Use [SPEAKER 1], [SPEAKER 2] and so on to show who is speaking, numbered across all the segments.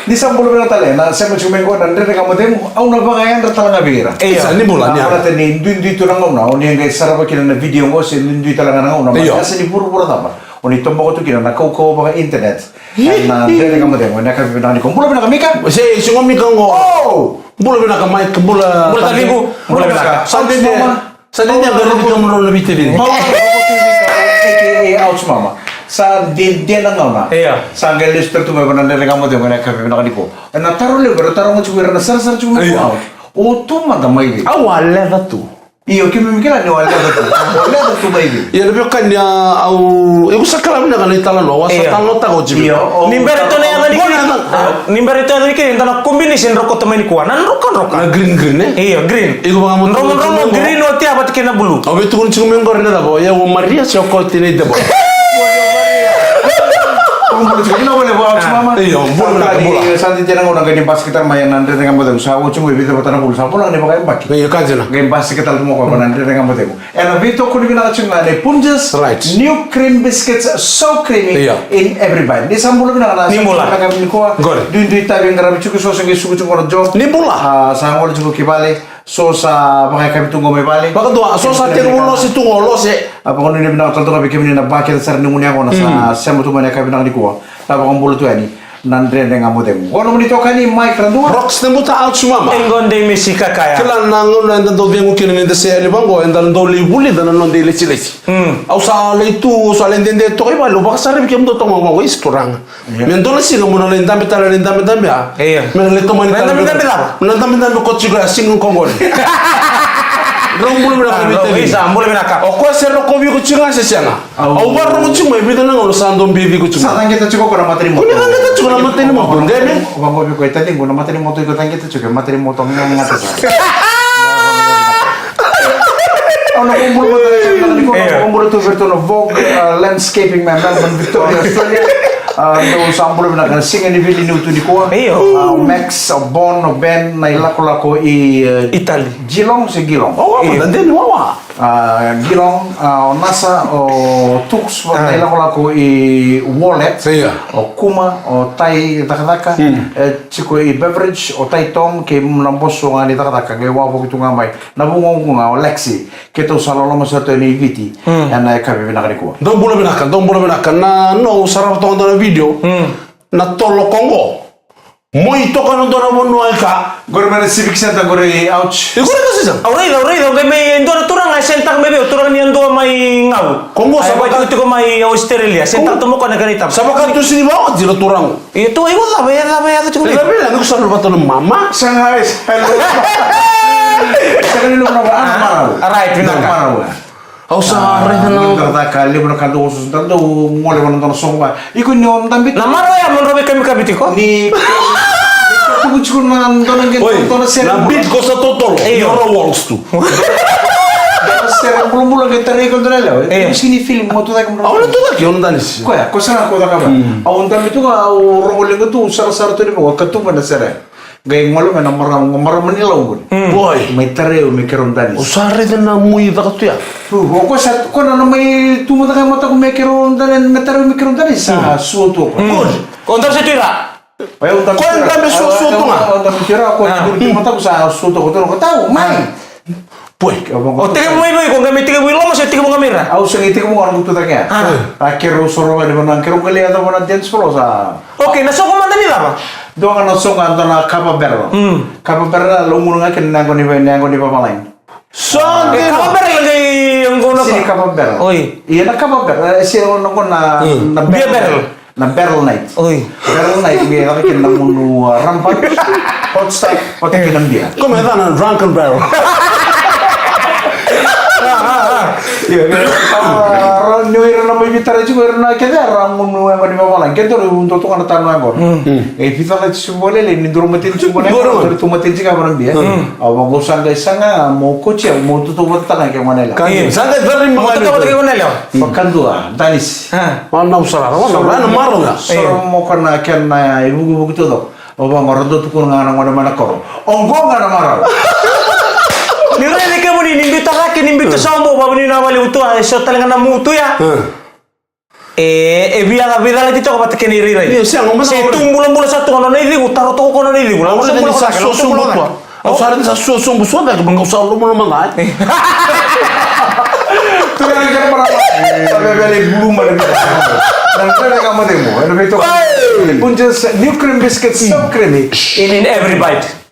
[SPEAKER 1] Di sambul bilang tali, na saya cuma ngomong dan dari kamu temu, aku nak bangayan rata lang abira.
[SPEAKER 2] Ini bulannya.
[SPEAKER 1] Aku nanti ni duit tu nang ngomong, aku ni yang sarap kira na video ngomong, duit talang nang ngomong. Masa ni pura-pura apa? Oni tombok tu kira na kau pakai internet. Na dari kamu temu, nak kami bilang ni kau boleh bilang kami kan?
[SPEAKER 2] Saya cuma mikir oh, boleh bilang kami kebula.
[SPEAKER 3] Boleh tadi bu, boleh bilang.
[SPEAKER 2] Sadenya garu kita menurut lebih tadi.
[SPEAKER 1] Ouch mama. Sa dia nang ngona.
[SPEAKER 3] Iya.
[SPEAKER 1] Sa gelis tu may banan dari kamu temu nak kami bilang ni ko. Na taruh le, taruh macam na sar cuma out. Oh tu mata mai.
[SPEAKER 2] Awalnya tu.
[SPEAKER 1] Iyo kimi mikila ni wala tu mai.
[SPEAKER 2] Ya lebih kan ya au ibu sakalam na kanita lan wa sa tango ta ko jibi.
[SPEAKER 3] Nimber itu na yang nimber itu yang kini tanah combination rokok teman ni kuan, nan rokok.
[SPEAKER 2] Green eh?
[SPEAKER 3] Iya green.
[SPEAKER 2] Ibu bangun
[SPEAKER 3] Romo green waktu apa kena bulu.
[SPEAKER 2] Oh itu kun cuma menggor na dabo ya wo Maria sokot ini dabo.
[SPEAKER 1] Boleh bawa mama.
[SPEAKER 2] Iya, boleh.
[SPEAKER 1] Santi jangan orang game pas kita main nanti dengan betul. Saya cuma bisa bertanah bulu. Saya pulang ni pakai baki.
[SPEAKER 2] Iya kan jena.
[SPEAKER 1] Game pas kita semua kau nanti dengan betul. And Vito kau bilang cuma ada Punjas.
[SPEAKER 2] Right.
[SPEAKER 1] New cream biscuits so creamy in every bite. Di sambul bilang ada.
[SPEAKER 3] Ni mula.
[SPEAKER 1] Kami kau. Duit tapi yang kerap cukup sosok suku cukup job.
[SPEAKER 2] Ni mula.
[SPEAKER 1] Saya mau cukup kibale. Sosa pakai kami tunggu mebali.
[SPEAKER 2] Baka doa sosa tengulo si tungolos
[SPEAKER 1] Apa kau ni bilang tonton kami kami ni nak bakal ser ni munia kau nasa. Saya mau tu mana kami nak dikuah. Tapi kau bulu tu ni. Nandre dengan modem. Kau nak menitokan ni mic randu.
[SPEAKER 2] Rocks nemu ta out sumama.
[SPEAKER 3] Engon de mesika kaya.
[SPEAKER 2] Kila nangon na ndo vengu kini nende se ali bango enda ndo li buli dana ndo de leci leci. Au sa le tu so le ndende to iba lo baka sare bikem ndo to mo is turang. Men ndo leci no mo le ndambe tala le ndambe ya. Men le to mani tala. Ndambe ko chigo asingu kongol. Rong bulu bela
[SPEAKER 3] kami tadi. Bisa, boleh bela
[SPEAKER 2] O ko ser ko bi ko chinga se sianga. Au bar ro chinga bi dana ngolo sando bi ko chinga.
[SPEAKER 1] Sarang kita cukup kalau materi motor.
[SPEAKER 2] Kunya kan kita cukup materi motor. Ngene.
[SPEAKER 1] Bang Bobi ko tadi guna materi motor ko tang kita cukup materi motor yang ngatas. Ono kumpul tu virtual Vogue landscaping man Melbourne Victoria Australia. Ndo sambul na kan singa ni vili ni utuni ko. Max Bon Ben na ilako i
[SPEAKER 3] Italy.
[SPEAKER 1] Geelong se Geelong.
[SPEAKER 2] Oh, dan wawa.
[SPEAKER 1] Geelong nasa o Tux na ilako i Wallet. O Kuma o Tai Takataka. Chiko i Beverage o Tai Tom ke mlamboso ngani Takataka ke wapo kitu ngamai. Nabungong ko nga o Lexi. Keto salolo mo sa to ni Viti. Ana kabe binakani ko.
[SPEAKER 2] Dong bula binakan na no sarap to na video. Na tolo Kongo. Moi to kan ndo na monu ka.
[SPEAKER 1] Gore mana civic center gore ouch.
[SPEAKER 2] Igore ka sisa.
[SPEAKER 3] Aurai do may ndo na turang sentak mebe turang ni ndo may ngau.
[SPEAKER 2] Kongo
[SPEAKER 3] sabaka itu ko may Australia sentak to mo ko na ganita.
[SPEAKER 2] Sabaka to sini ba jiro turang.
[SPEAKER 3] Itu iwo sabe ya to
[SPEAKER 2] chukle. Labi lang ko sa lupa to mama.
[SPEAKER 1] Sangais. Hello. Sekali lu marau.
[SPEAKER 3] Right,
[SPEAKER 1] marau.
[SPEAKER 2] Au sa re na
[SPEAKER 1] kata kali pun kan tu susun tu mulai menonton songwa. Iku nyom tambit.
[SPEAKER 3] Namaro ya menrobe kami kabitiko.
[SPEAKER 1] Ni tu cukup nonton nonton seri.
[SPEAKER 2] Nabit ko sa totolo. Yoro walls tu.
[SPEAKER 1] Seri belum kita rekod dulu. Sini film mau tu tak kemudian.
[SPEAKER 2] Awak tu tak kion danis.
[SPEAKER 1] Kau ya, kau sana kau tak apa. Awak tambit tu kau orang boleh tu sar tu ni bawa ketum pada seri. Gaya malu mana marah menilau pun.
[SPEAKER 2] Boy,
[SPEAKER 1] may tareo may karon danis.
[SPEAKER 2] Usare din na muy bakto ya.
[SPEAKER 1] Ko sa ko na may tumata kay mata ko may karon danis, may tareo may karon danis sa suoto ko.
[SPEAKER 3] Kontra sa tira.
[SPEAKER 1] Ay unta.
[SPEAKER 2] Ko unta may suoto nga.
[SPEAKER 1] Unta may tira ko mata ko sa suoto ko ko tahu, man.
[SPEAKER 2] Boy,
[SPEAKER 3] o tiga mo kung gamit tiga mo lo mas tiga mo kamera.
[SPEAKER 1] Au sa tiga mo orang tu tak ya. Akhir soro ka di mana kero kali ada mana dance floor sa.
[SPEAKER 3] Okay, naso ko man nila ba?
[SPEAKER 1] Doang na song anto na Capa Berro. Capa Berro lumunong akin nango ni Papa Lain.
[SPEAKER 2] So,
[SPEAKER 3] Capa Berro lagi yung guna
[SPEAKER 1] si Capa Berro.
[SPEAKER 3] Oy.
[SPEAKER 1] Iya na Capa Berro. Si ono ko na
[SPEAKER 3] Beer Barrel.
[SPEAKER 1] Na Barrel Night.
[SPEAKER 3] Oy.
[SPEAKER 1] Barrel Night may akin na munu rampat. Hot stuff pati kinam dia.
[SPEAKER 2] Come na drunken barrel.
[SPEAKER 1] Nyuir na may bitara juga na kita orang munu yang di bawah lagi kita untuk tu kan tanah angkor. Kita lagi sumbolnya ini dulu mati sumbolnya. Dari tu mati juga orang dia. Awak gosan guys sana mau coach ya mau tu buat tanah ke mana lah.
[SPEAKER 2] Sangat dari
[SPEAKER 3] Mau tu ke mana lah?
[SPEAKER 1] Makan dua danis.
[SPEAKER 2] Mana usara, mana maru ya.
[SPEAKER 1] So mau kena kena ibu begitu tu. Awak orang tu pun nggak mana kor. Ongko nggak marah.
[SPEAKER 3] Nilai kamu ni nimbita laki nimbita sambo bawa ni nawali utu so talaga na mutu ya. Biar lagi cok apa tekan iri rai.
[SPEAKER 2] Iya, siang ngomong
[SPEAKER 3] Saya
[SPEAKER 2] orang.
[SPEAKER 3] bulan satu kono ini utara toko kono ini.
[SPEAKER 2] Aku
[SPEAKER 3] Langsung
[SPEAKER 2] udah
[SPEAKER 3] bulan
[SPEAKER 2] sa
[SPEAKER 3] langsung
[SPEAKER 2] sosong
[SPEAKER 3] bulan.
[SPEAKER 2] buat. Aku sarang sa sosong buat dah kebangga usah lu mau mana?
[SPEAKER 1] Tu yang jangan pernah. Sampai beli bulu mana kita. Dan ada kamu demo. Ada betul. Punches new cream biscuit so creamy.
[SPEAKER 3] In every bite.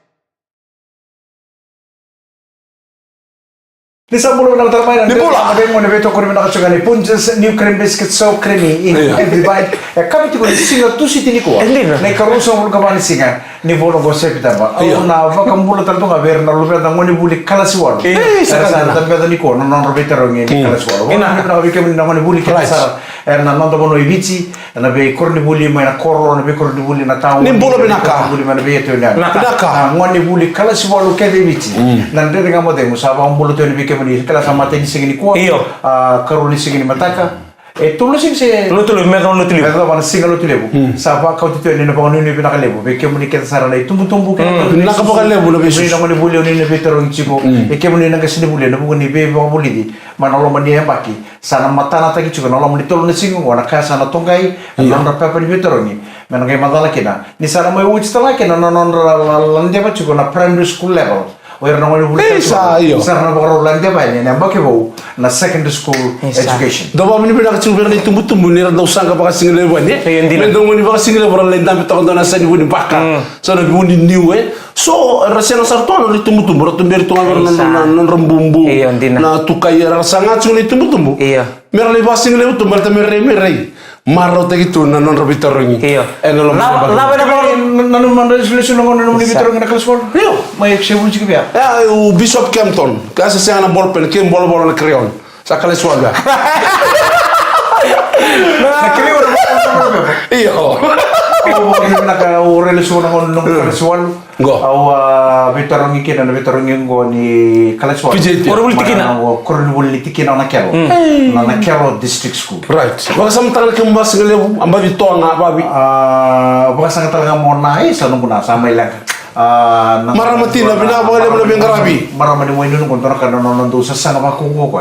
[SPEAKER 1] Di sabulu na termain.
[SPEAKER 2] Di pula.
[SPEAKER 1] Ada yang mau betul kurang nak cakap ni. Punches new cream biscuit so creamy in every bite. Kami tu kalau singa tu si tini kuah. Naik karusa mulu kawan singa. Ni bolo gosip kita ba. Oh na vakam bulu tantu ngaber na lupa tangu ni buli kalas wal. Sana tapi ada ni kuah. Non robet terongi ni kalas wal. Ina kita nak bikin ni buli kalas. Na non tomo no ibici. Na be korni buli mai na koro. Na be korni buli na tahu.
[SPEAKER 2] Ni bolo binaka.
[SPEAKER 1] Buli mana be itu ni.
[SPEAKER 2] Binaka.
[SPEAKER 1] Ngoni buli kalas wal ke ibici. Nanti dengan kamu demo. Sabang bulu tu ni bikin ni kala sama tadi segini kuah.
[SPEAKER 3] Iyo.
[SPEAKER 1] Karuni segini mataka. Tulis sih.
[SPEAKER 3] Lu tulis, mereka lu tulis.
[SPEAKER 1] Mereka mana singa lu tulis. Siapa kau tu ni nak ni nak lebu. Beke muni kita sarana itu tumbu.
[SPEAKER 2] Nak apa lebu lebih
[SPEAKER 1] Ni nak ni buli ni betul orang ciko. Beke muni nak kesini buli. Nak bukan ni be bawa buli di. Mana orang mani yang baki. Sana mata nata gitu kan. Orang mani tolong ni singa. Orang kaya sana tongkai. Orang apa ni betul orang ni. Mana kaya masalah kena. Ni sana mau uji setelah kena non lantai apa ciko na primary school level. Where no one will Sarana baru lantai banyak. Nampak ke bau na secondary school education.
[SPEAKER 2] Dapat meni benda kecil benda itu tumbuh ni rada usang ke pakai single level ni. Mendong meni pakai single level lain tapi tak kena nasi ni bakar. So nabi pun new So rasa nasa tu anu tumbuh ratu biar tu non rembumbu. Na tukai rasa ngat cuma tumbuh. Mereka lepas single level tu mereka mereka. Marot gitu non robit terongi.
[SPEAKER 3] Lawan
[SPEAKER 1] Nanu mandai solusi nongon nanu ni bitor ngena kelas bol. Yo, mai eksebul juga ya.
[SPEAKER 2] Ya, o Bishop Campton, kasi siya na ballpen, kim bol na crayon. Sa kelas bol ba.
[SPEAKER 1] Nakili wala mo.
[SPEAKER 2] Iyo.
[SPEAKER 1] Au naka relasyon nongon nung kelas bol.
[SPEAKER 2] Go.
[SPEAKER 1] Au bitor ngikin na bitor ngingo ni kelas bol.
[SPEAKER 3] Koro bultikin na.
[SPEAKER 1] Koro bultikin na nakero. Na nakero district school.
[SPEAKER 2] Right. Baka samtang kim bas ngale amba bito nga babi.
[SPEAKER 1] Baka sa talaga mo na sa nung na sa may lang.
[SPEAKER 2] Maramati na binabagay mo na bingarabi.
[SPEAKER 1] Maramati mo inun kung tono ka nonon do sa sanga ba kung ko.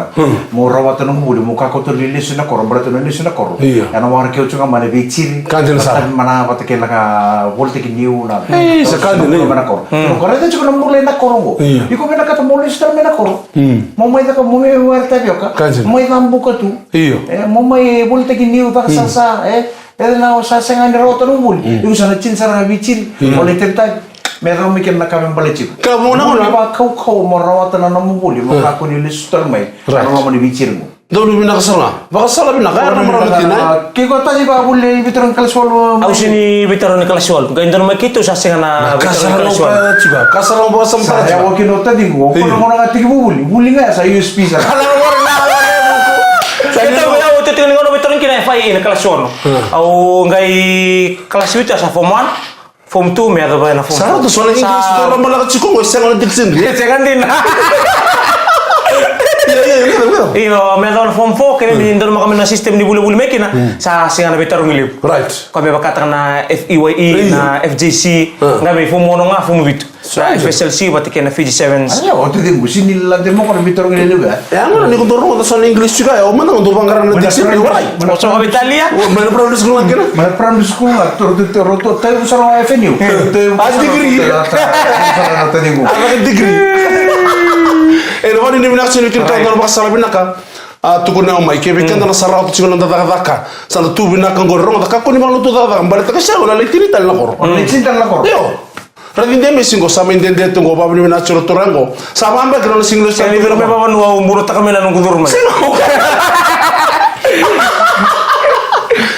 [SPEAKER 1] Mo rawat nung buli mo ka ko to lilis na koro brato na lilis na koro. Ano mga kyo chunga mane bichiri.
[SPEAKER 2] Kanjil sa.
[SPEAKER 1] Mana patake naka volte ki niu na.
[SPEAKER 2] Sa kanjil ni
[SPEAKER 1] mana koro. Ko rete chunga mo na koro go. Iko mena ka to mo lilis na koro. Mo mai ka mo me warta bioka. Mo mai tambu ka tu. Mo mai volte ki niu ta sa na sa sanga ni rawat nung buli. Iko sa chin sa na bichiri. Mo le tentai. Meron mikir na kami balik.
[SPEAKER 2] Kamu na
[SPEAKER 1] ba kau merawat na namu buli mo ako ni listor may. Ano mo ni bichir mo.
[SPEAKER 2] Dulu bina kasala. Baka sala bina kaya na maramati na.
[SPEAKER 1] Kiko tadi ba buli bitor ng kalsol.
[SPEAKER 3] Au sini bitor ni kalsol. Gain doon makito sa singa na bitor ni kalsol.
[SPEAKER 2] Kasara mo ba sampa.
[SPEAKER 1] Saya wakin nota di ko. Kung mo na tigi buli. Buli nga sa USP sa.
[SPEAKER 3] Kalau orang na. Saya tahu ya waktu itu ngono bitor kina FI ni kalsol. Au ngai kelas itu sa form 1. Form 2 may ba na form 2.
[SPEAKER 2] Sarap to so na English to ra malakat si kung wala na diksin.
[SPEAKER 3] Jangan din. Iyo, may daw na form 4 kaya din doon kami na system ni bulu-bulu may kina sa singa na bitar ngilip.
[SPEAKER 2] Right.
[SPEAKER 3] Kami bakatang na FEYE na FJC ngabi form 1 nga form 2. Sa FSLC pati kaya na FG7s.
[SPEAKER 1] Ano waktu din mo sinila din mo kung bitor ngilip ba.
[SPEAKER 2] Ya ano ni kung sa English juga ya. O man ang dubang karang na diksin. Right.
[SPEAKER 3] Oso ka Italia?
[SPEAKER 2] Mana pernah sekolah kira?
[SPEAKER 1] May primary school nga roto tayo sa mga FNU.
[SPEAKER 2] Degree. Apa degree? Naman ini binak sini kita kalau pasal binaka. Tukun na umay kaya kanda na sarap at siguro nadadaka sa natubi na kang gorong at kako ni mga luto dadaka balik ka siya wala tinital na koro
[SPEAKER 1] Tinital na koro
[SPEAKER 2] yo radin demi singo sa main dende tungo pa ni na churo turango sa mamba kano singo sa
[SPEAKER 3] ni pero may paman wa umuro ta kami na nung kudur man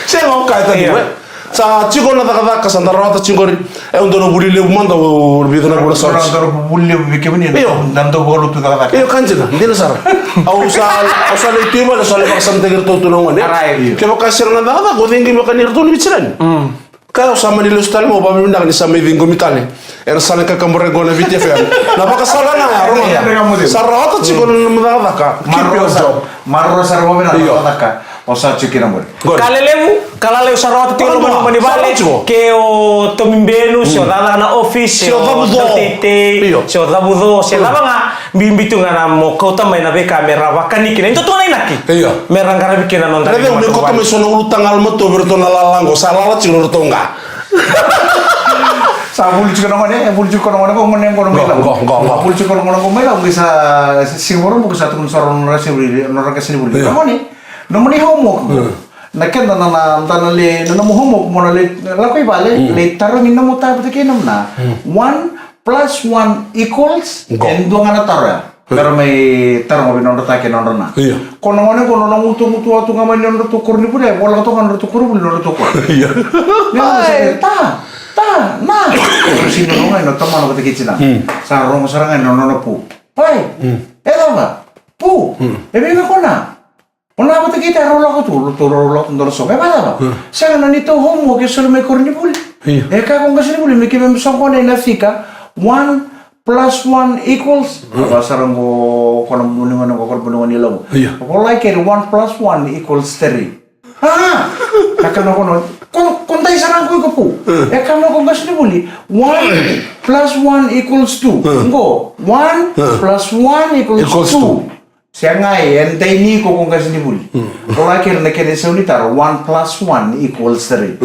[SPEAKER 2] siya mo kaya tadi sa chico na dakadaka sa narata chico undo no bulile manda o bido na bula sa
[SPEAKER 1] bulile bikemini nando bolo tu dakadaka
[SPEAKER 2] iyo kanjina hindi na sara au sa litiba na sa lebak sa mtegerto tunangan kaya makasir na dakadaka o dingi makanirto ni bichiran kaya sa Manila style mo pa minda ni sa Medingo mitali era sa ka kamborego na VTF napakasala na ya roma sa rata chico na dakadaka
[SPEAKER 1] marro sa mo na dakadaka o sa chikina mo.
[SPEAKER 3] Kalalewu sarawat tilo mani bale ke o tomimbenu si o dala na office si o tete si o dabudo si laba nga bimbitu nga na mo kota may nabe kamera wakani kina ito tunay naki merang karabi kina non
[SPEAKER 2] Rebe un kota me sono ulutang alma to berto na lalango salala chilo tonga.
[SPEAKER 1] Sa bulci ko naman ko mo nem ko naman bulci ko naman ko may lang bisa siguro mo sa tungkol sa ron na kasi buli no mo ni homo naken na tanale na mo homo mo na lakoy bale le tarong ina mo tayo kinam na 1 plus 1 equals and do nga na taro pero may tarong binondo ta kinondo na kono ngone kono na mutu atu nga man nondo to kurni bule wala to kan to kurni nondo to ko na sino no no tama no kichina sa rongo saranga no pu pai ba pu ebe ko na ona ba kita rolo ko to rolo ndoro so be ba sa na nito homo ke solo me korni bul ka kung kasi bul me ke me so ko na fika 1 plus 1 equals ba sarango kono muni mano ko kono ni lawo ko like 1 plus 1 equals 3 kakano kon tayo sarang ko po. Kano ko kasi buli 1 plus 1 equals 2. Ngo 1 plus 1 equals 2. Siya nga entay ni ko kung kasi buli. Kung akil na kaya sa unitar 1 plus 1 equals 3.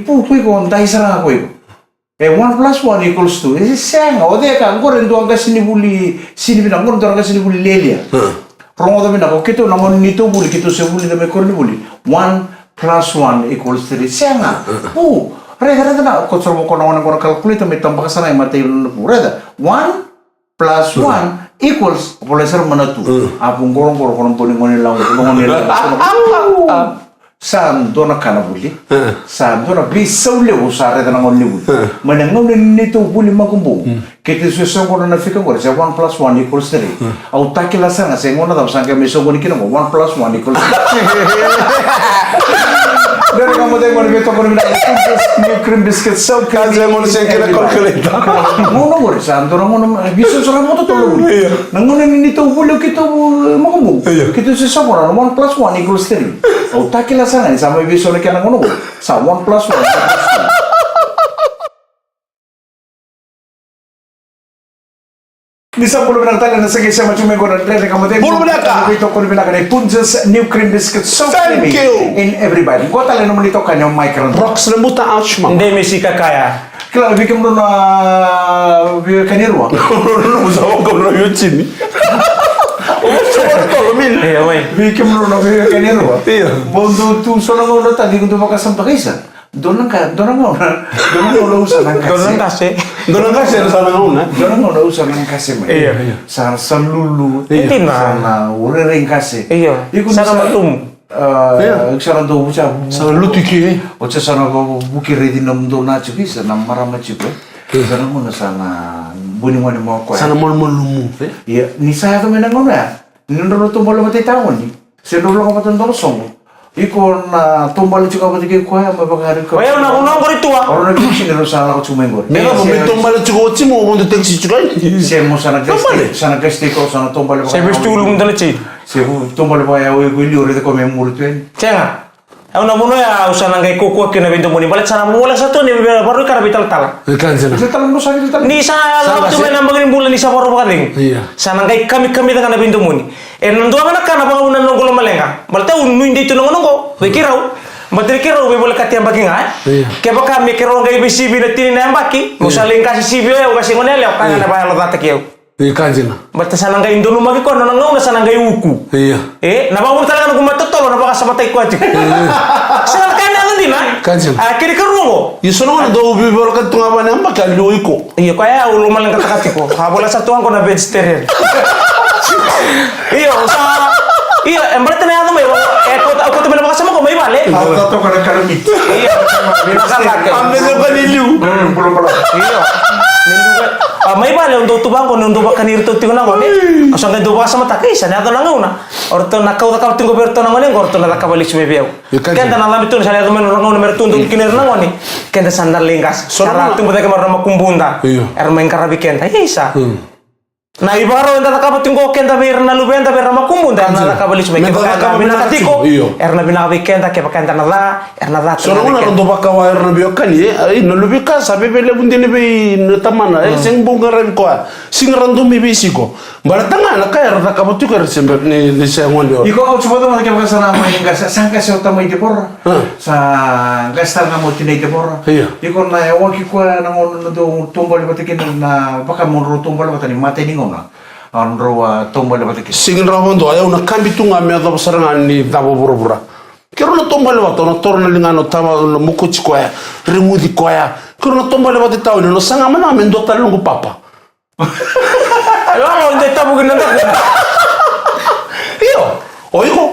[SPEAKER 1] Po ko tayo sarang ko 1 plus 1 equals 2. Siya nga o de ka ko rin doon kasi buli sinibinang ko doon kasi buli lelia. Rongo dami na ko kito namon nito buli kito sa buli dami ko buli 1 plus 1 equals 3 siya nga reda na ko sorbo ko na ko calculate may tambak sana ay matay na po reda 1 plus 1 equals pula sir mana tu apung gorong ko ngon lang saan dona kana buli saan dona bisaw lewo sa reda na ngon lewo manangon nito buli magumbo kiti suso ko na fika ko sa 1 plus 1 equals 3 au takila sana sa ngona daw sangka miso ko ni kino 1 plus 1 equals 3 dari kamu tengok ni betul kau ni new cream biscuit so
[SPEAKER 2] Kaza mo sa kina calculate.
[SPEAKER 1] Ngono mo sa antoro ngono biso sa mo to tolo. Nangono ni nito bulo kito mo kito sa sabora 1 plus 1 equals 3 au takila sana ni sama biso ni kana ngono sa 1 plus 1 equals 3 Bisa puluh binatang na sige siya macam ko na trade kamu tengok.
[SPEAKER 2] Puluh binatang.
[SPEAKER 1] Ito puluh binatang ni Punches new cream biscuit so creamy in everybody. Kau tahu naman ito kanyang micron.
[SPEAKER 2] Rox na muta Ashma.
[SPEAKER 3] Hindi mesika kaya.
[SPEAKER 1] Kaya bikin mo na kanirwa.
[SPEAKER 2] Usawa ko na yun chini.
[SPEAKER 3] Iya, wait.
[SPEAKER 1] Bikin mo na kanirwa.
[SPEAKER 2] Iya.
[SPEAKER 1] Bondo tu sono mo na tadi kung tumakas ang pakisa. Doon ang usa ng kasi.
[SPEAKER 2] Doon ang kasi sa mga
[SPEAKER 1] Doon ang usa ng kasi.
[SPEAKER 3] Iya.
[SPEAKER 1] Sa lulu.
[SPEAKER 3] Hindi na.
[SPEAKER 1] Sana uriring kasi.
[SPEAKER 3] Iya. Sana matum.
[SPEAKER 1] Sana do uca.
[SPEAKER 2] sa lutiki.
[SPEAKER 1] Uca sana ko bukiri din nam do na chupi sana marama chupi. Sana mo na sana buni mo ko.
[SPEAKER 2] Sana lumu.
[SPEAKER 1] Iya, ni saya to menang ya. Nindoro to bolo mate tawon ni. Senolo ko patandoro songo. Iko na tumbal juga pati ko ya mabagari ko.
[SPEAKER 3] Wala na ko ito
[SPEAKER 1] Orang lagi sini rusala ko cumengor.
[SPEAKER 2] Mega mo tumbal chugo chimo mo de taxi chugai.
[SPEAKER 1] Siya mo sana gesti ko sana tumbal.
[SPEAKER 3] Saya wis tulung dala chi.
[SPEAKER 1] Siya tumbal ba ya we guli ore ko memur tuen.
[SPEAKER 3] Chenga. Au na muno ya usana ngai koko kena bintu muni balet sana mula satu ni baru kara bital tala.
[SPEAKER 2] Kan sana.
[SPEAKER 1] Saya talam dosa kita.
[SPEAKER 3] Ni sa la tu mena bagin bulan ni sa baru bakaling.
[SPEAKER 2] Iya.
[SPEAKER 3] Sana ngai kami kana bintu muni. Nando kana kana bangunan nongol malenga. Balta unu indi tu nongo. Bekirau. Matri kiro be boleh katiam bagi ngai. Ke baka me kiro ngai bisi binatini na baki. Musaling kasi sibio ya kasi ngone le kana na ba lo data kiyo.
[SPEAKER 2] Iya kan sana.
[SPEAKER 3] Balta sana ngai indonu magi ko na ngau na sana ngai uku.
[SPEAKER 2] Iya.
[SPEAKER 3] Na ba mo talaga ko matotolo na baka sa matay ko ati. Sana kana nandi na.
[SPEAKER 2] Kanjin.
[SPEAKER 3] Kiri kerungo.
[SPEAKER 2] Yusono na do bi bor ka tunga bana mbaka loiko.
[SPEAKER 3] Iya kaya ulo malang kata-kata ko. Habola satu ko na vegetarian. Iya, iya, berarti na may ako to baka sama ko may bale.
[SPEAKER 1] Tato ka karamit.
[SPEAKER 3] Iya.
[SPEAKER 2] Ambe sa paniliw.
[SPEAKER 3] Iya. May bale untuk tubang ko nung tubang kanir to tingo na ko ni. Asa nga duba sa mata kay sa nato lang una. Orto nakaw ka tingo berto na ngone orto na nakabalik sa mebiaw. Kenda na lamit to sa lato men rangon mer tundo kinir na ngone. Kenda sandal lingas. Sara tumbo ka marama kumbunda. Er main karabi kenda. Isa. Na ibaro enda takabating ko kenda na lubenda na makumu na nakabali sumay kaya binakatiko erna binakabikenda kaya pakenda na erna la
[SPEAKER 2] so na ndo baka wa erna biokani no lubika sabe bele bundini be tamana sing bunga rem ko sing random mi bisiko baratanga na kaya erna kabatiko resember ni sengon yo
[SPEAKER 1] iko au chupada mo kaya sana mo inga sangka sa tamay de por sa gastar na mo tinay de por iko na ewan ki ko na ngono do tumbal batikin na baka mo tumbal batani mate ni ngona andro tumbal batikin
[SPEAKER 2] singin ramondo ayaw na kambitunga me da basarangan ni dabo burubura kero na tombal bato na torna lingano tama no mukuchi ko ya rimudi ko ya kero na tombal bato taw no sanga mana mendo talungu papa
[SPEAKER 3] ayo onde tabu ginanda
[SPEAKER 2] iyo oiko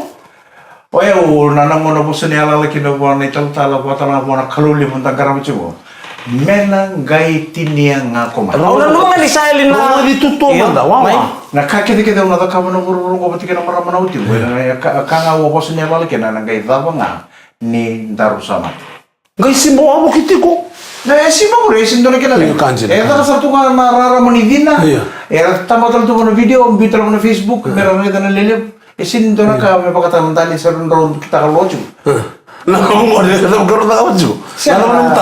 [SPEAKER 1] oya nanang mo na po sinala laki na po na italtala po tala po na kaluli mo tangkara mo chumo menang gay tinia nga kuma
[SPEAKER 3] awna nunga ni sailin na
[SPEAKER 2] no di tutto manda wa
[SPEAKER 1] nakakita na kamo na burung ko pati kana marama na uti kanga wo ko sinala laki na gay daba nga ni darusama
[SPEAKER 2] gay simbo amo kitiko
[SPEAKER 1] na sima mo resin do na kila da sa tunga narara mo ni dina tamatal to mo na video bitar mo na Facebook meron na lelep isin do na ka may pagkatang tali sa ron kita ka lojo
[SPEAKER 2] na mo rin ka garo na kawadyo na naman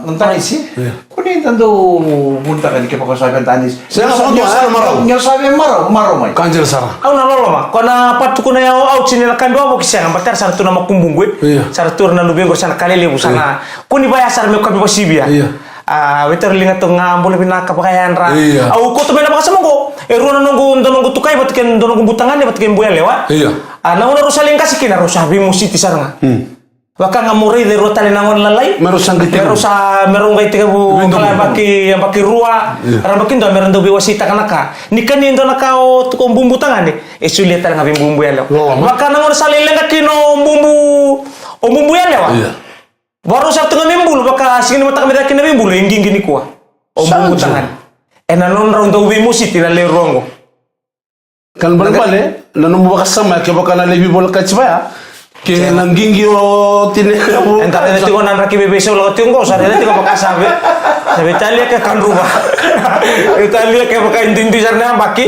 [SPEAKER 1] nang isi kunin tando bunta ka di ka pakasabi ang tanis
[SPEAKER 2] siya maraw
[SPEAKER 1] sabi maraw may
[SPEAKER 2] kanjel sara
[SPEAKER 3] au na lolo ma kona patu kuna ya au chini la kando abo kisha ngamba tar sana tuna makumbungwe sana turna lubengo sana kalele usana kuni baya sar me kabi posibia weter linga to ngambo le binaka pakayan ra au ko to mena bakasa mongo eruna nunggu tukai batken nunggu butangan batken buya lewa na una rosaling kasikina rosabi musiti saranga waka ngamuri de rotale nangon lalai
[SPEAKER 2] merusang gitu
[SPEAKER 3] merong gai tiga bu kala baki rua rambakin do meron do biwasita kanaka nikani ndo nakao to bumbu tangan sulit tala ngabi bumbu ya lewa waka nangon saling kino bumbu ya lewa baru sa tengah membulu baka singin mata kami kina membulu ingin gini kuah bumbu tangan enanon raun do bimusi tila le rongo
[SPEAKER 2] kan balik nanu baka sama ke baka na lebi bol kacbaya ke nanggingi o tine
[SPEAKER 3] entar ini tiko nan raki BBC lo tiko sa ini tiko baka sabe Italia ke kan rumah Italia ke baka inti sarna baki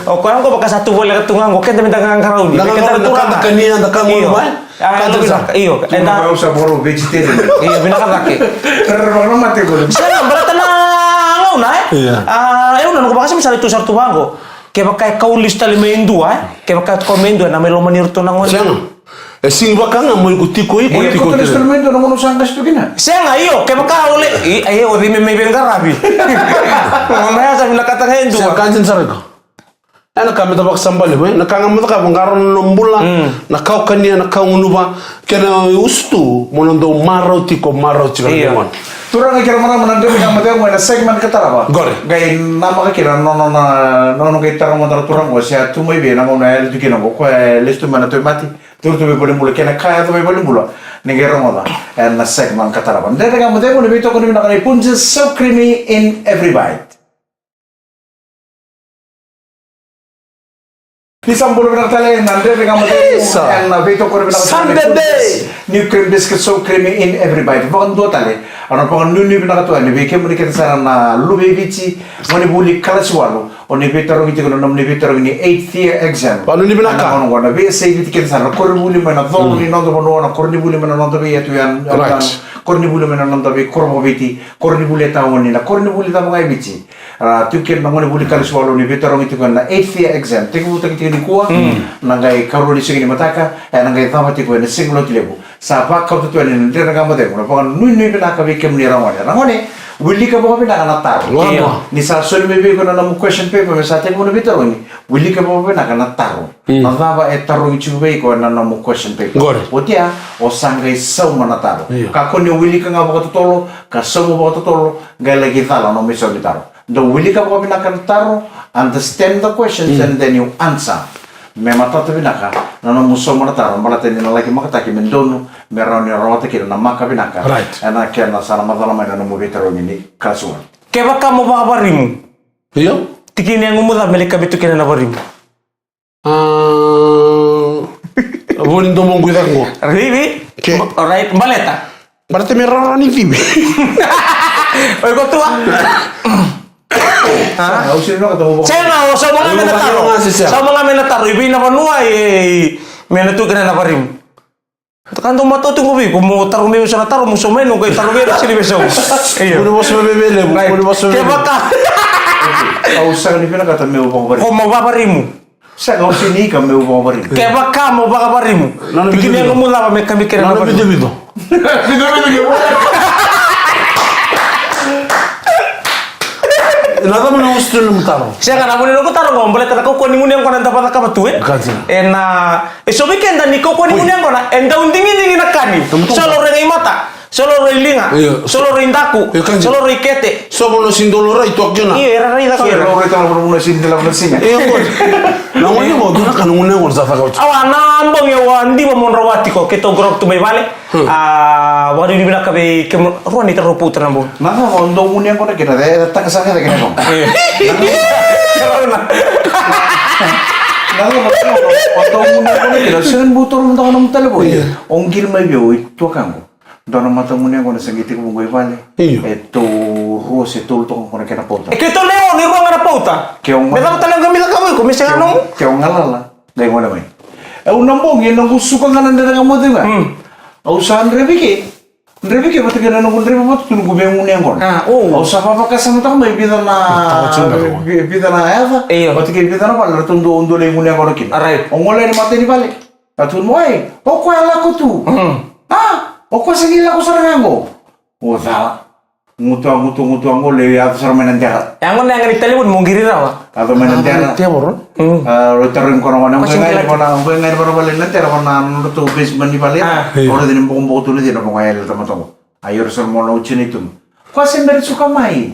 [SPEAKER 3] o ko ang ko baka satu boleh ketungang ko kenta minta ngang karau di kenta turang
[SPEAKER 2] kania da kamu mai
[SPEAKER 3] iyo
[SPEAKER 1] enta usah boro vegetarian
[SPEAKER 3] iyo binakan laki
[SPEAKER 1] terbang mati ko
[SPEAKER 3] sana beratana ngauna unan ko baka sa misal itu sartu bango ke baka kaulis tali mendua ke baka ko mendua na melo manirto nangon
[SPEAKER 2] sing baka nga mo ikutiko
[SPEAKER 1] ko instrumento no mono sangkas to gina
[SPEAKER 3] senga iyo ke baka ole ayo di me bengarabi ngomaya sa binakata hendu
[SPEAKER 2] sa kanjin sarego ana kami tabak sambal boy nakanga mo ka bangaron lombula nakau kania nakau ngunuba kena ustu monondo maro tiko ngwan
[SPEAKER 1] turang kira mana menande mi kamate mo na segment katara ba
[SPEAKER 2] gore
[SPEAKER 1] gai nama ka kira no kai tarang mo turang mo sia tu mai be na mo na el dikino ko lestu mana to mati tur be boleh mula kena kaya to be boleh mula negero mo da na segment katara ba ndere kamate mo lebito ko ni na kai punje so creamy in every bite Nisam boleh berkata nanti dengan model na beto ko new cream biscuit so creamy in every bite. Bukan dua tali. Ano bukan nuni pinakatuan ni beke mo kita sana na lube bici mo ni buli kalaswalo. O ni beto ro kita ko nam ni beto ro ni 8th year exam.
[SPEAKER 2] Ano ni pinaka?
[SPEAKER 1] Ano na be say kita sana ko buli mana dol ni nondo mo na ko buli mana nondo be yatu yan. Ko buli mana nondo be ko mo biti ko buli tawon ni na ko buli ta mga bici. Tukin na mo ni buli kalaswalo ni beto ro kita ko na 8th year exam. Tiku kuah nangai karuli sing ni mataka nangai tamati ko ni sing lo tilebu sa pa ka to ni ndira ga mate ko pa nui pina ka bikem ni rangone willi ka bo pina kana tar ni sa sol me be ko na mu question paper me sa te ko ni bitaro ni willi ka bo pina kana taro na ba taro ni chube ko na mu question paper otia o sangai sau mana taro ka ko ni willi ka nga bo to tolo ka sau bo to tolo ga lagi tala no me so bitaro the willi ka bo pina kana taro understand the questions and then you answer. Memang tahu binaka, nana musuh mana tahu, malah tadi nana lagi mak taki mendono, merau ni rawat kira nama kabinaka. Enak kena sana masalah mana nana mau bicara ini kasuan.
[SPEAKER 3] Keba kamu bawa barimu?
[SPEAKER 2] Iya.
[SPEAKER 3] Tikin yang umur lah mereka bitu kena barimu.
[SPEAKER 2] Boleh domong gue tak mau.
[SPEAKER 3] Ribi? Alright, baleta.
[SPEAKER 2] Berarti merau ni ribi.
[SPEAKER 3] Oh, kau tua.
[SPEAKER 1] Hah? Usir no ketemu.
[SPEAKER 3] Saya na sa mga menataro. Sa mga menataro ibi na panua menatu kena na parim. Tekan tu matu tu ngopi, kumu taruh mewe sana taruh musuh menu kau taruh mewe sini besok. Iya.
[SPEAKER 2] Udah bos bebele, udah bos bebele.
[SPEAKER 3] Kebaka.
[SPEAKER 1] Kau usah ni pina kata mewe bang bari.
[SPEAKER 3] Kau mau apa parimu?
[SPEAKER 1] Saya kau sini kan mewe bang bari.
[SPEAKER 3] Kebaka mau apa parimu? Bikin yang kamu lah kami kira apa?
[SPEAKER 2] Bido. Nada mo na gusto ng taro.
[SPEAKER 3] Siya kan ako nilo ko taro mo, boleh kau kuning unyang ko nanta pata kapatu eh. Ena, so weekend dan niko kuning unyang ko na, enda undingin nakani. Solo rengai mata, solo relinga, solo rindaku, solo rikete.
[SPEAKER 2] So mo no sindolora itu akyo na.
[SPEAKER 3] Iya, era rida ko.
[SPEAKER 1] Solo rita na mo sindela mo singa.
[SPEAKER 2] Iya ko. Na mo yo do na kanung unyang ko sa fakao.
[SPEAKER 3] Awa nambong ya wandi mo rawati ko keto grok tu may bale. Wadi di bina kabe ruan ita ruputan nambo.
[SPEAKER 1] Mana ondo unyang ko na kina datang ke sana kina ko. Nalo ondo unyang ko na kina sen butor mo ta nam talebo. Ongkil may bio itu kango. Dono mata unyang ko na sangiti ko ngoy bale. Eto rose tol to ko na kina pota.
[SPEAKER 3] Keto leo ni ruang na pauta. Meta talang gamila kami ko misa ano?
[SPEAKER 1] Kaya ngalala. Dai mo na may. Unambong yun ang gusto ka nga nanda nga mo diba? Usahan rebike pati ka na nung rebe mo tunong gubeng mo niyan ko. Usaha pa kasama ta may bida na eva. Pati ka bida na pala tundo lay mo niyan ko kin. Ang wala ni mate ni balik. Atun mo ay, o ko ala ko tu. O ko sagila ko sa rango. O ta. Mutu ang le ato sa manan tiara.
[SPEAKER 3] Yang mana yang ditali pun mungkiri rawa.
[SPEAKER 1] Ato manan tiara.
[SPEAKER 2] Tiya boron.
[SPEAKER 1] Rotarin ko naman ang ngayon pa na balik na tiara pa na to basement ni balik. Ora din pong buko tuloy din ako ngayon tama to. Ayor sa mo na uchin ito. Kasi meron suka mai.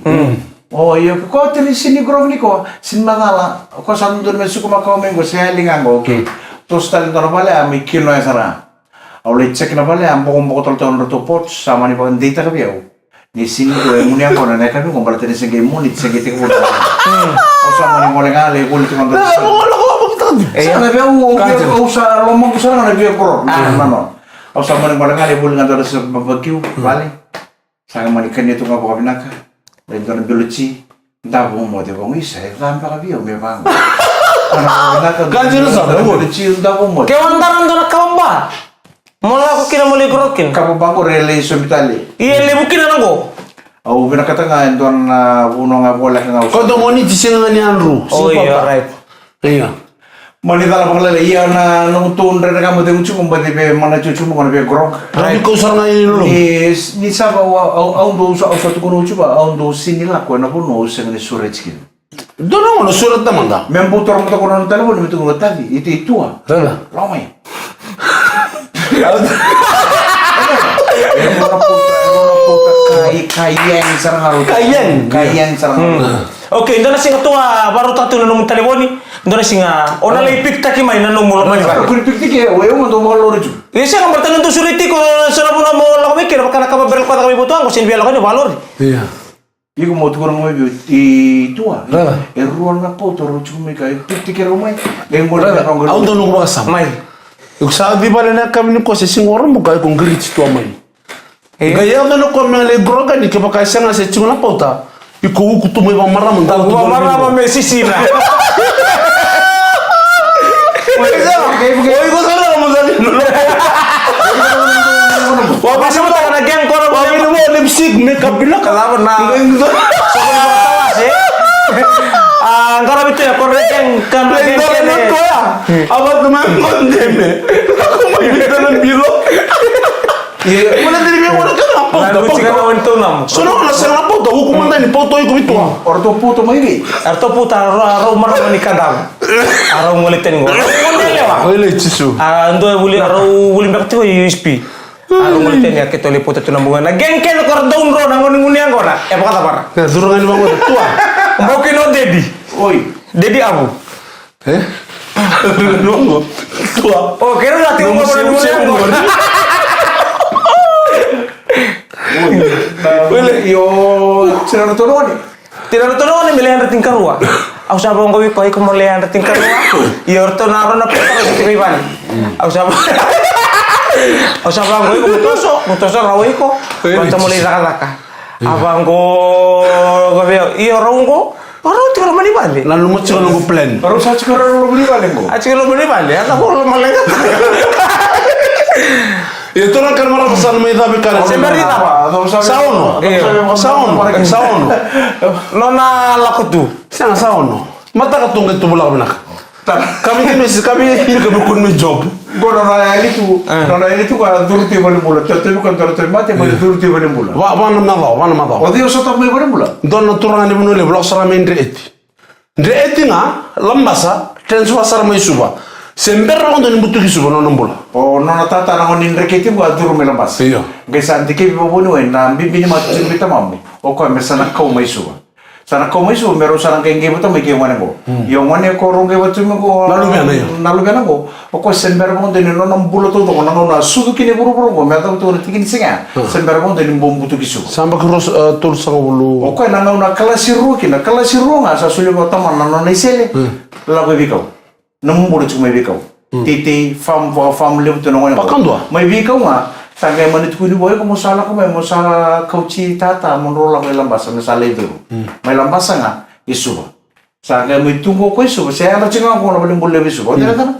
[SPEAKER 1] Oh iyo ko tili sini grov ni ko sin magala. Ko sa ndon meron suka makaw mengo sa lingang okay. Tos talin ko na balik ami kilo ya sara. Aulit check na balik ang buko tol to pot sama ni pang data ka biyaw. Di sini ko yung muna ko na kami kung balatan sa game mo nit sa gitik mo. O sa mo ni ngale ko nito mga. Sa biya o sa lomong ko sa na biya ko. Ano. O sa mo ni ngale ko nga sa babagyo, vale. Sa mo ni kanito nga ko binaka. Rendo na biluchi. Dabo mo de bong isa, dam pa biyo me bang.
[SPEAKER 2] Ganjiro sa
[SPEAKER 1] biluchi dabo mo.
[SPEAKER 3] Kaya andaran doon nakabamba. Mula ako kina muli grokin.
[SPEAKER 1] Kamu bangko relation bitali.
[SPEAKER 3] Iya lebu kina nango.
[SPEAKER 1] Au binakata nga doon uno nga bola nga
[SPEAKER 2] Ko do mo ni tisina nga ni Andrew.
[SPEAKER 3] Oh iya right.
[SPEAKER 2] Iya.
[SPEAKER 1] Manita la pagla iya na nung tun re kamu de uchu kumba de be mana cucu mo be grok.
[SPEAKER 2] Right ko sar nga ni lo.
[SPEAKER 1] Ni saba au do sa tu kono uchu ba au do sinila ko na puno sa ni suretskin.
[SPEAKER 2] Do no surat naman da.
[SPEAKER 1] Membutor mo to kono telefon mi tu ngotadi itu ah.
[SPEAKER 2] Rala.
[SPEAKER 1] Ramai. Kayang sarang
[SPEAKER 3] Oke, ndo na singa tuwa baru tatu na nung telefoni. Ndo na singa ona lay pikta ki may nanong mo man ba.
[SPEAKER 1] Kung pikti ke wayo mo do mo loro ju.
[SPEAKER 3] Isa ka bertanong to suriti ko sa mo na mo la kami kira kana ka berel ko kami butuan ko sin biala ko valor.
[SPEAKER 2] Iya.
[SPEAKER 1] Iku mo tuwa mo bi tua. Ruan na po to ruju mi kay pikti ke rumay. Deng mo na ngol.
[SPEAKER 2] Au do no ko sa
[SPEAKER 3] Mai.
[SPEAKER 2] Uk sabi ba na kami ni ko sa singoro mo kay kung grit to mai. Gaya do no ko me le groga ni ke ba kay sanga sa chuna pauta. Iko ku tu mai ba marra mo
[SPEAKER 3] Gua marah sama Messi sih lah.
[SPEAKER 2] Oi ko sa mo sa ni.
[SPEAKER 3] Wah, pasal mo na geng ko
[SPEAKER 2] Wa ni mo lipstick makeup bila
[SPEAKER 3] Kalaban na. Angkara itu ya koreken kan geng kene.
[SPEAKER 2] ko ya. Aba teman kondeme. Ako may bitalan bilo. Wala din mo wala ka na po.
[SPEAKER 3] Lalu jika kau itu nam.
[SPEAKER 2] Sono na sa po to hukuman tani po to iko ito.
[SPEAKER 1] Orto puto mai ni.
[SPEAKER 3] Arto puta ro marah menikah dam. Aro ngolitin gua. Ngondel ya.
[SPEAKER 2] Wala chisu.
[SPEAKER 3] Ando buli aro buli mbak tu USP. Aro ngolitin ya ketoli puta tu nambungan. Geng ken kor down ro nangon nguni ang gora. Apa kata para?
[SPEAKER 2] Na durungan mo ko tua.
[SPEAKER 3] Mau kino Dedi.
[SPEAKER 1] Oi.
[SPEAKER 3] Dedi abu.
[SPEAKER 2] Nongo. Tua.
[SPEAKER 3] Oh, kira latih ngomong nguni ang gora.
[SPEAKER 1] Yo sira to no ni.
[SPEAKER 3] Tidak ada ni milihan rating karua. Aku sabang kau ikut milihan rating karua. Iya orto naron apa kita kau iban. Aku sabang kau ikut mutoso rawi ko. Macam mulai raka. Abang ko kabe iyo rongo. Orang tu orang mana balik?
[SPEAKER 2] Lalu macam nunggu plan.
[SPEAKER 1] Baru saya sekarang lo beli balik kok.
[SPEAKER 3] Aci kalau mana balik? Aku kalau malah
[SPEAKER 2] Itu orang kan marah pesan mereka bicara.
[SPEAKER 3] Sembari apa?
[SPEAKER 2] Saono.
[SPEAKER 3] Nona laku tu.
[SPEAKER 2] Sangat saono. Mata katung itu bola benak. Kami ini kun job.
[SPEAKER 1] Gue nona ini tuh kan turuti balik bulan. Tapi bukan turuti mati, balik turuti balik bulan.
[SPEAKER 2] Wana mata.
[SPEAKER 1] Oh dia usah tahu balik bulan.
[SPEAKER 2] Don naturangan di menoleh blok seramen dreti. Dreti nga lambasa tensu asar mai suba. Sember orang tu butuh kisuba nona bola.
[SPEAKER 1] Oh nona tata na honin reketi buat turu melambas.
[SPEAKER 2] Iya.
[SPEAKER 1] Guys anti ke bibo bunu na bibi ni matu bita mamu. O ko mesana kau mai suba. Sana kau mai suba meron sana kenge buta mai ke mana go. Yang mana ko ronge batu me go. Nalu biana go. O ko sember orang tu nona bulo tu tu nona sudu kini buru go. Mereka tu orang tikin singa. Sember orang tu bom butuh kisuba.
[SPEAKER 2] Sampai keros tur sang bulu.
[SPEAKER 1] O ko na kalasiru nga sa sulit mo taman na nona isele. Lagu bikau. Nung bulu cuma bikau. Titi fam live tu nongon.
[SPEAKER 2] Pakan dua.
[SPEAKER 1] May bikau nga. Tangay manit ko ni boy ko mo sala ko may mo sa kauci tata mo rola may lambasa may sala itu. May lambasa nga isuba. Tangay mo tunggu ko isuba. Saya ada cingong ko na baling bulu isuba. Tidak tahu.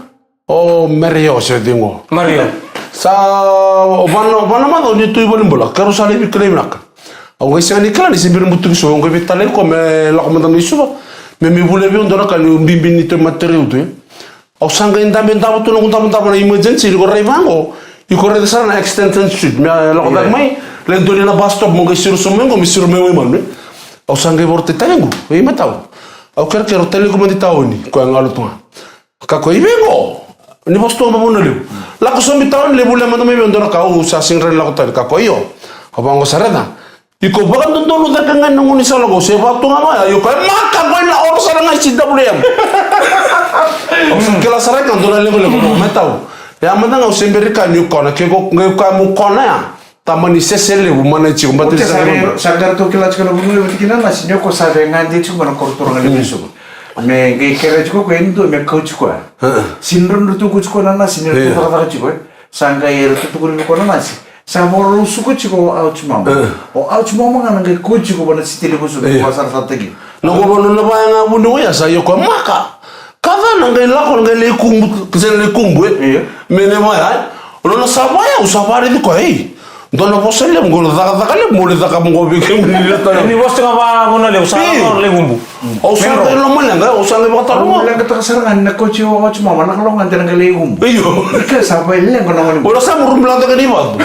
[SPEAKER 2] Oh Mario saya tengok.
[SPEAKER 3] Mario.
[SPEAKER 2] Sa bana mado ni tu ibolin bola. Karo sali bi klem nak. Au ngisi ani kala ni simbir mutu so ngo vitale ko me la ko mandam isuba. Me mi bule bi ondona kan bimbi ni te material tu. Au sanga indambe ndabo tu no ndabo na emergency ko revango. I corre de sana extension street. Me la ko dag mai le ndoni na bus stop mo ngisi so mengo mi sir me we man. Au sanga vorte tango. E matau. Au kero tele ko mandi taoni ko ngalo tu. Ka ko ibengo. Ni posto mo no leu. La ko sombi taon le bule mando me ondona ka u sa singre la ko tar ka ko yo. Ko bango sarada. Iko bagan dondo da kan ngan ngoni sala go se waktu ngama yo ka maka ko na oro sala ngai si WM. Kela sarai kan dona le bule ko matau. Ya manda ngau semberi kan yo kona ke go ngai ka mu kona ya. Tamani sesele bu mana ci ko mati
[SPEAKER 1] sagar to kila ci ko bu tikina na sinyo ko sabe ngandi ci ko na kortoro ngali bisu. Me ge kere ci ko endo me ko ci ko. Sinron tu ko ci ko na sinro to fara ci ko. Sanga yer tu ko ko na si. Sabor suku ci ko au ci mama. O au ci mama ngana ge ko ci ko bana sitile ko su pasar sategi.
[SPEAKER 2] No go bono na ba nga bunu ya sa yo ko maka. Kada na ngai la ko ngai le kumbu kzen le kumbu mene mai ai ono na sabaya usabari di ko ei dono posele ngol daga le mole daga mo bi ke ni ta
[SPEAKER 3] Ni bos tengah ba mo na le usah le gumbu.
[SPEAKER 2] o sa le mo lenga o sa le bata mo
[SPEAKER 1] Lang ka serangan na ko ci o ci mama na kalongan tan ngali gum.
[SPEAKER 2] iyo
[SPEAKER 1] Ka sabay le ko na ngani.
[SPEAKER 2] o sa mo rumla daga ni ba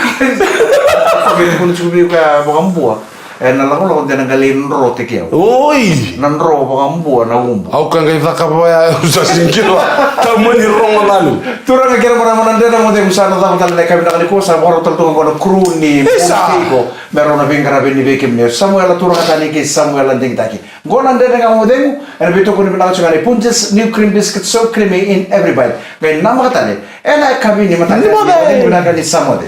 [SPEAKER 1] Sabi ko ci bi ka bakambuwa. Na lang ko tan ngali rote kiyo.
[SPEAKER 2] oi
[SPEAKER 1] Nan ro bakambuwa na gumbu.
[SPEAKER 2] au kan ga ka ba ya usa singkilo ta mo ni rongo lalu
[SPEAKER 1] Tura ka kira mana mana ndena mo de usana ta tal le ka na ko sa boro tal to ko kru ni ko meron na bingara bini be kim ne Samuel tura ka tani ke Samuel anding taki. Gona ndena ka mo de en bito ko ni na cha ni punches new cream biscuit so creamy in every bite. Ngai nama ka tani. Ena ka bi ni mata. Ni mo de ka ni samode.